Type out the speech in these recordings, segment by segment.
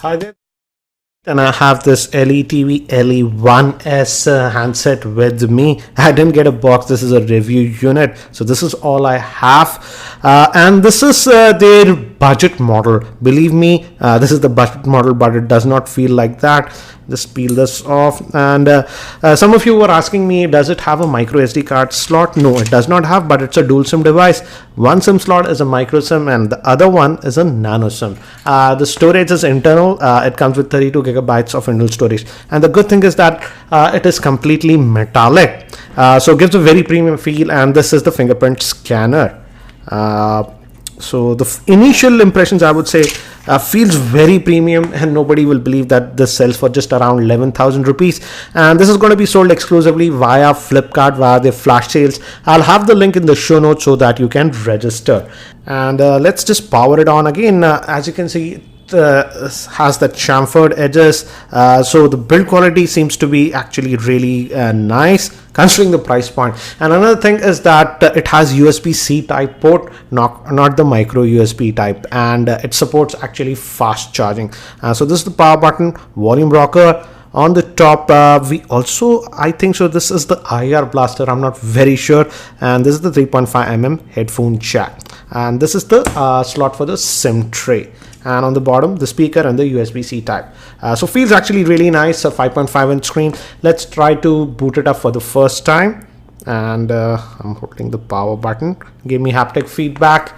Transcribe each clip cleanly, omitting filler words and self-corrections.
Hi there. And I have this LETV LE1S handset with me. I didn't get a box. This is a review unit. So this is all I have. And this is their budget model. Believe me, this is the budget model, but it does not feel like that. Just peel this off. And some of you were asking me, does it have a micro SD card slot? No, it does not have, but it's a dual SIM device. One SIM slot is a micro SIM and the other one is a nano SIM. The storage is internal. It comes with 32 gigabytes of internal storage. And the good thing is that it is completely metallic. So it gives a very premium feel, and this is the fingerprint scanner. So the initial impressions, I would say, feels very premium, and nobody will believe that this sells for just around 11,000 rupees. And this is going to be sold exclusively via Flipkart, via their flash sales. I'll have the link in the show notes so that you can register. And let's just power it on again. As you can see, has that chamfered edges, so the build quality seems to be actually really nice considering the price point. And another thing is that it has USB-C type port, not the micro USB type, and it supports actually fast charging. So this is the power button, volume rocker. On the top, we also, I think so, this is the IR blaster, I'm not very sure. And this is the 3.5mm headphone jack, and this is the slot for the SIM tray. And on the bottom, the speaker and the USB-C type. So feels actually really nice, a 5.5-inch screen. Let's try to boot it up for the first time. And I'm holding the power button. Give me haptic feedback.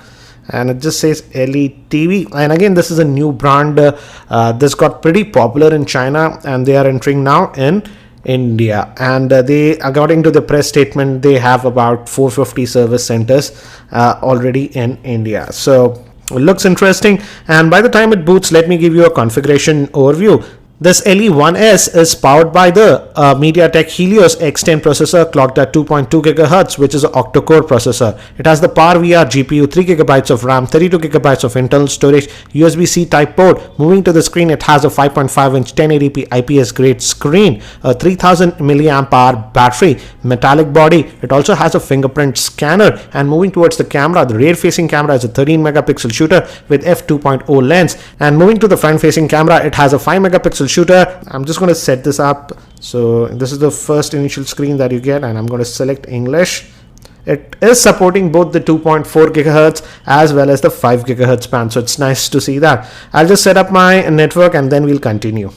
And it just says LETV. And again, this is a new brand. This got pretty popular in China, and they are entering now in India. And they, according to the press statement, they have about 450 service centers already in India. So it looks interesting. And by the time it boots, let me give you a configuration overview. This LE1S is powered by the MediaTek Helios X10 processor, clocked at 2.2 GHz, which is an octa-core processor. It has the PowerVR GPU, 3 GB of RAM, 32 GB of internal storage, USB-C type port. Moving to the screen, it has a 5.5-inch 1080p IPS grade screen, a 3000 mAh battery, metallic body. It also has a fingerprint scanner. And moving towards the camera, the rear-facing camera is a 13 megapixel shooter with f2.0 lens. And moving to the front-facing camera, it has a 5 megapixel shooter. I'm just going to set this up. So this is the first initial screen that you get, and I'm going to select English. It is supporting both the 2.4 gigahertz as well as the 5 gigahertz band, so it's nice to see that. I'll just set up my network and then we'll continue.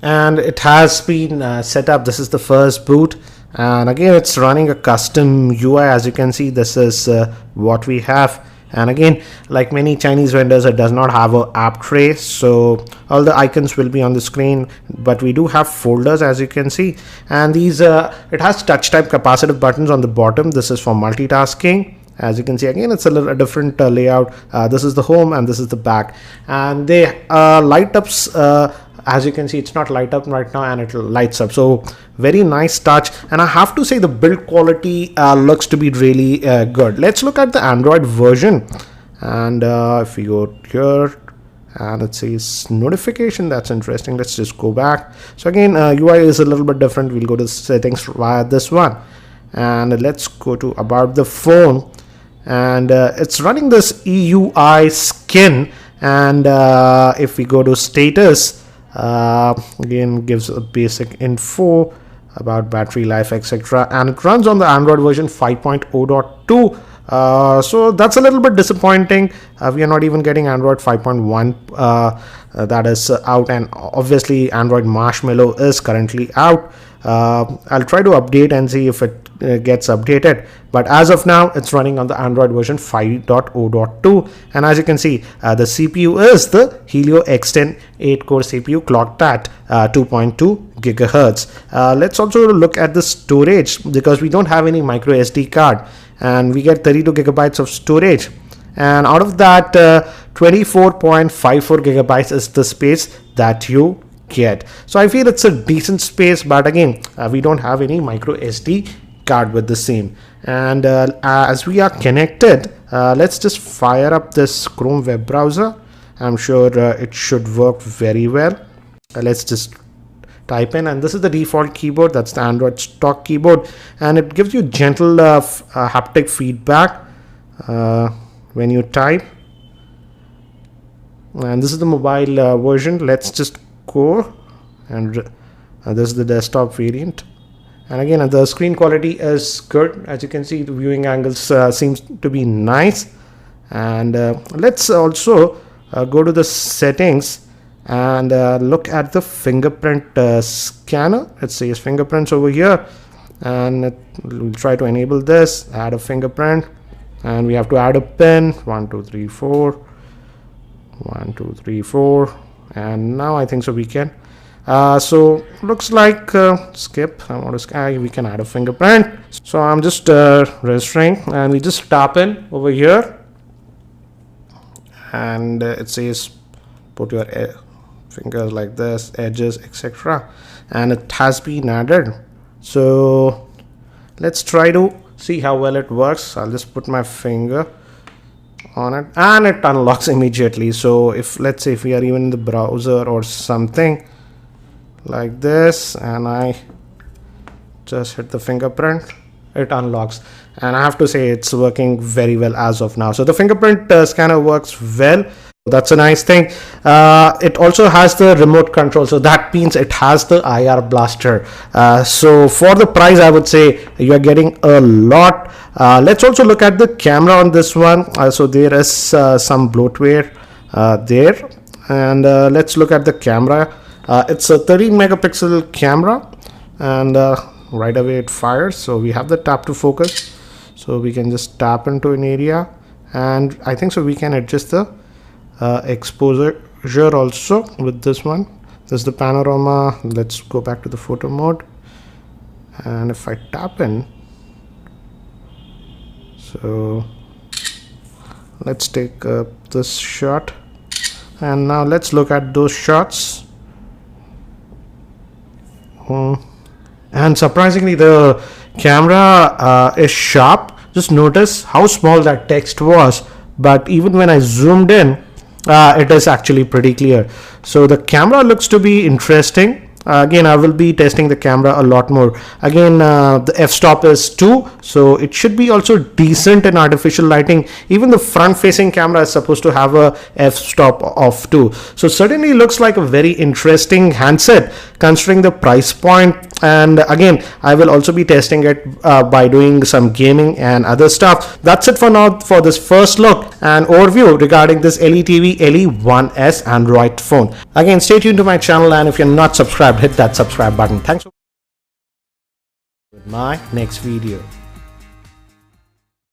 And it has been set up. This is the first boot, and again it's running a custom UI. As you can see, this is what we have. And again, like many Chinese vendors, it does not have an app tray, so all the icons will be on the screen, but we do have folders, as you can see. And these it has touch type capacitive buttons on the bottom. This is for multitasking. As you can see, again, it's a little different layout. This is the home and this is the back, and they light ups. As you can see, it's not light up right now, and it lights up. So very nice touch. And I have to say the build quality looks to be really good. Let's look at the Android version. And if we go here, and it says notification, that's interesting. Let's just go back. So again, UI is a little bit different. We'll go to settings via this one, and let's go to about the phone. And it's running this EUI skin. And if we go to status, again gives a basic info about battery life, etc. And it runs on the Android version 5.0.2. So that's a little bit disappointing. We are not even getting Android 5.1 that is out, and obviously Android Marshmallow is currently out. I'll try to update and see if it gets updated, but as of now it's running on the Android version 5.0.2. And as you can see, the CPU is the Helio X10 8-core CPU, clocked at 2.2 gigahertz. Let's also look at the storage, because we don't have any micro SD card, and we get 32 gigabytes of storage. And out of that, 24.54 gigabytes is the space that you get. So I feel it's a decent space, but again, we don't have any micro SD card with the same. And as we are connected, let's just fire up this Chrome web browser. I'm sure it should work very well. Let's just type in, and this is the default keyboard. That's the Android stock keyboard, and it gives you gentle haptic feedback when you type. and this is the mobile version. Let's just go, and this is the desktop variant. And again, the screen quality is good. As you can see, the viewing angles seems to be nice. And let's also go to the settings and look at the fingerprint scanner. It says fingerprints over here, and we'll try to enable this, add a fingerprint, and we have to add a pin. 1 2 3 4, 1 2 3 4, and now I think so we can. So looks like skip. I want to scan. We can add a fingerprint. So I'm just registering, and we just tap in over here, and it says put your fingers like this, edges, etc., and it has been added. So let's try to see how well it works. I'll just put my finger on it, and it unlocks immediately. So if, let's say, if we are even in the browser or something like this, and I just hit the fingerprint, it unlocks. And I have to say it's working very well as of now. So the fingerprint scanner works well. That's a nice thing. It also has the remote control, so that means it has the IR blaster. So for the price, I would say you're getting a lot. Let's also look at the camera on this one. So there is some bloatware there, and let's look at the camera. It's a 13 megapixel camera, and right away it fires. So we have the tap to focus, so we can just tap into an area, and I think so we can adjust the exposure also with this one. This is the panorama. Let's go back to the photo mode, and if I tap in, so let's take this shot, and now let's look at those shots. And surprisingly, the camera is sharp. Just notice how small that text was, but even when I zoomed in, it is actually pretty clear. So the camera looks to be interesting. Again, I will be testing the camera a lot more. Again, the f-stop is 2, so it should be also decent in artificial lighting. Even the front facing camera is supposed to have a f-stop of 2. So certainly looks like a very interesting handset considering the price point. And again, I will also be testing it by doing some gaming and other stuff. That's it for now for this first look and overview regarding this Letv LE1S Android phone. Again, stay tuned to my channel, and if you're not subscribed, hit that subscribe button. Thanks for my next video.